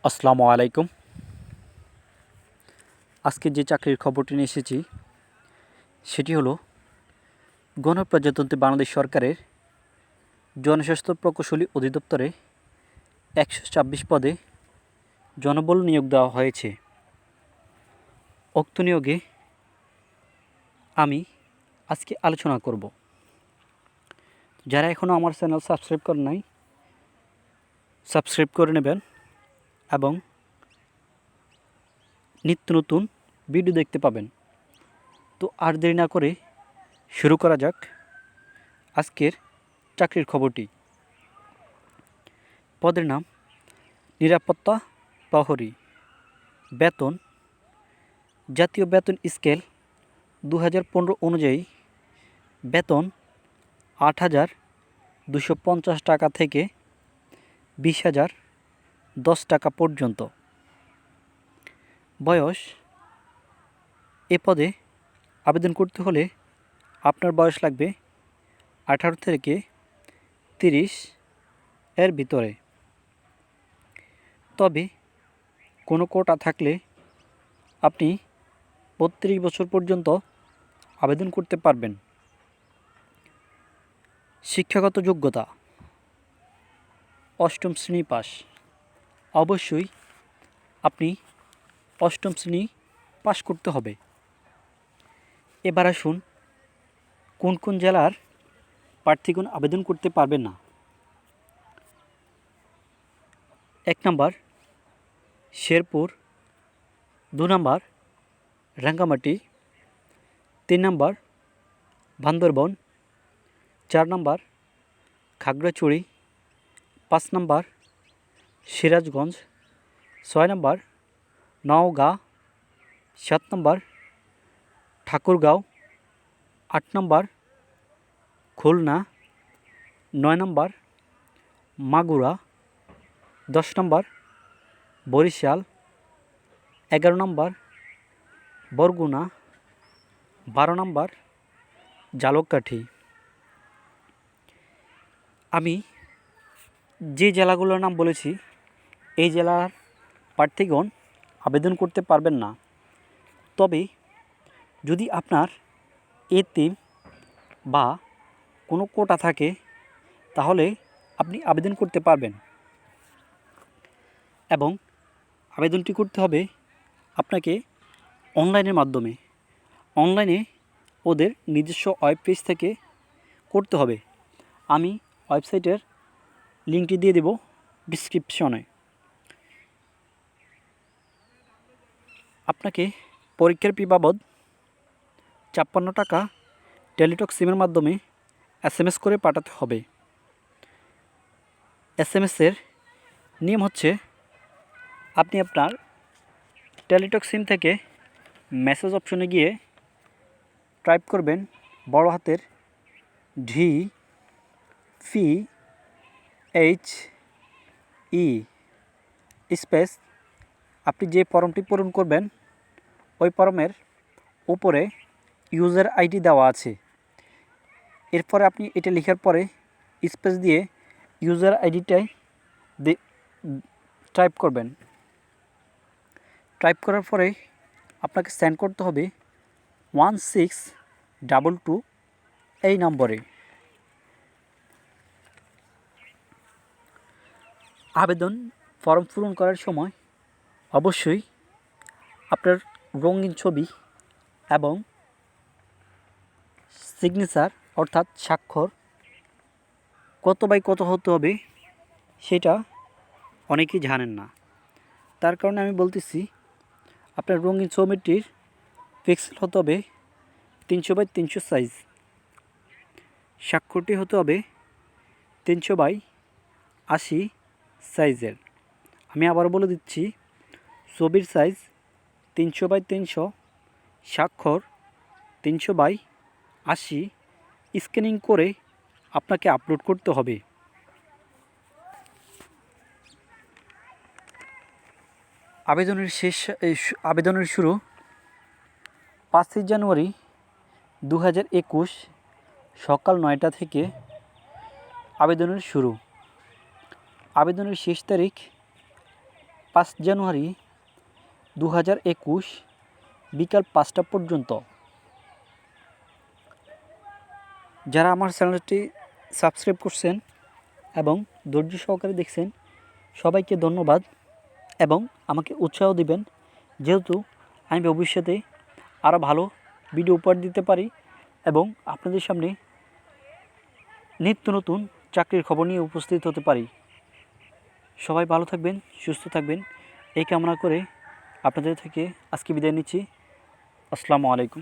আসসালামু আলাইকুম। আজকে যে চাকরির খবরটি নিয়ে এসেছি সেটি হলো গণপ্রজাতন্ত্রী বাংলাদেশ সরকারের জনস্বাস্থ্য প্রকৌশলী অধিদপ্তরে ১২৬ পদে জনবল নিয়োগ দেওয়া হয়েছে। উক্ত নিয়োগে আমি আজকে আলোচনা করব। যারা এখনও আমার চ্যানেল সাবস্ক্রাইব করেন নাই, সাবস্ক্রাইব করে নেবেন এবং নিত্য নতুন ভিডিও দেখতে পাবেন। তো আর দেরি না করে শুরু করা যাক আজকের চাকরির খবরটি। পদের নাম নিরাপত্তা প্রহরী। বেতন জাতীয় বেতন স্কেল ২০১৫ অনুযায়ী বেতন ৮,২৫০ টাকা থেকে ২০,০১০ টাকা পর্যন্ত। বয়স এ পদে আবেদন করতে হলে আপনার বয়স লাগবে ১৮ থেকে ৩০ এর ভিতরে। তবে কোনো কোটা থাকলে আপনি ৩২ বছর পর্যন্ত আবেদন করতে পারবেন। শিক্ষাগত যোগ্যতা অষ্টম শ্রেণী পাস। অবশ্যই আপনি অষ্টম শ্রেণী পাস করতে হবে। এবার আসুন কোন কোন জেলার প্রার্থীগণ আবেদন করতে পারবেন না। ১ নম্বর শেরপুর, ২ নম্বর রাঙ্গামাটি, ৩ নম্বর বান্দরবন, ৪ নম্বর খাগড়াছড়ি, ৫ নম্বর সিরাজগঞ্জ, ৬ নম্বর নওগাঁ, ৭ নম্বর ঠাকুরগাঁও, ৮ নম্বর খুলনা, ৯ নম্বর মাগুরা, ১০ নম্বর বরিশাল, ১১ নম্বর বরগুনা, ১২ নম্বর ঝালকাঠি। আমি যে জেলাগুলোর নাম বলেছি এই জেলার প্রার্থীগণ আবেদন করতে পারবেন না। তবে যদি আপনার এতিম বা কোনো কোটা থাকে তাহলে আপনি আবেদন করতে পারবেন এবং আবেদনটি করতে হবে আপনাকে অনলাইনের মাধ্যমে। অনলাইনে ওদের নিজস্ব ওয়েব পেজ থেকে করতে হবে। আমি ওয়েবসাইটের লিঙ্কটি দিয়ে দেব ডিসক্রিপশনে। আপনাকে পরীক্ষার ফি বাবদ ৫৬ টাকা টেলিটক সিমের মাধ্যমে SMS করে পাঠাতে হবে। SMS-এর নিয়ম হচ্ছে আপনি আপনার টেলিটক সিম থেকে মেসেজ অপশনে গিয়ে টাইপ করবেন বড় হাতের DVHE স্পেস আপনি যে ফর্মটি পূরণ করবেন ওই ফর্মের উপরে ইউজার আইডি দেওয়া আছে। এরপরে আপনি এটা লেখার পরে স্পেস দিয়ে ইউজার আইডিটাই টাইপ করবেন। টাইপ করার পরে আপনাকে সেন্ড করতে হবে 1622 এই নম্বরে। আবেদন ফর্ম পূরণ করার সময় অবশ্যই আপনার রঙিন ছবি এবং সিগনেচার অর্থাৎ স্বাক্ষর কত বাই কত হতে হবে সেটা অনেকেই জানেন না। তার কারণে আমি বলতেছি আপনার রঙিন ছবিটির পিক্সেল হতে হবে ৩০০ বাই ৩০০ সাইজ। স্বাক্ষরটি হতে হবে ৩০০ বাই ৮০ সাইজের। আমি আবার বলে দিচ্ছি, ছবির সাইজ ৩০০ বাই ৩০০, স্বাক্ষর ৩০০ বাই ৮০, স্ক্যানিং করে আপনাকে আপলোড করতে হবে। আবেদনের শুরু ৫ই জানুয়ারি ২০২১ সকাল ৯টা থেকে আবেদনের শুরু। আবেদনের শেষ তারিখ 5 জানুয়ারি 2021 বিকাল 5টা পর্যন্ত। যারা আমার চ্যানেলটি সাবস্ক্রাইব করছেন এবং ধৈর্য সহকারে দেখছেন সবাইকে ধন্যবাদ এবং আমাকে উৎসাহ দিবেন, যেহেতু আমি ভবিষ্যতে আরও ভালো ভিডিও উপহার দিতে পারি এবং আপনাদের সামনে নিত্য নতুন চাকরির খবর নিয়ে উপস্থিত হতে পারি। সবাই ভালো থাকবেন, সুস্থ থাকবেন এই কামনা করে আপনাদের থেকে আজকে বিদায় নিচ্ছি। আসসালামু আলাইকুম।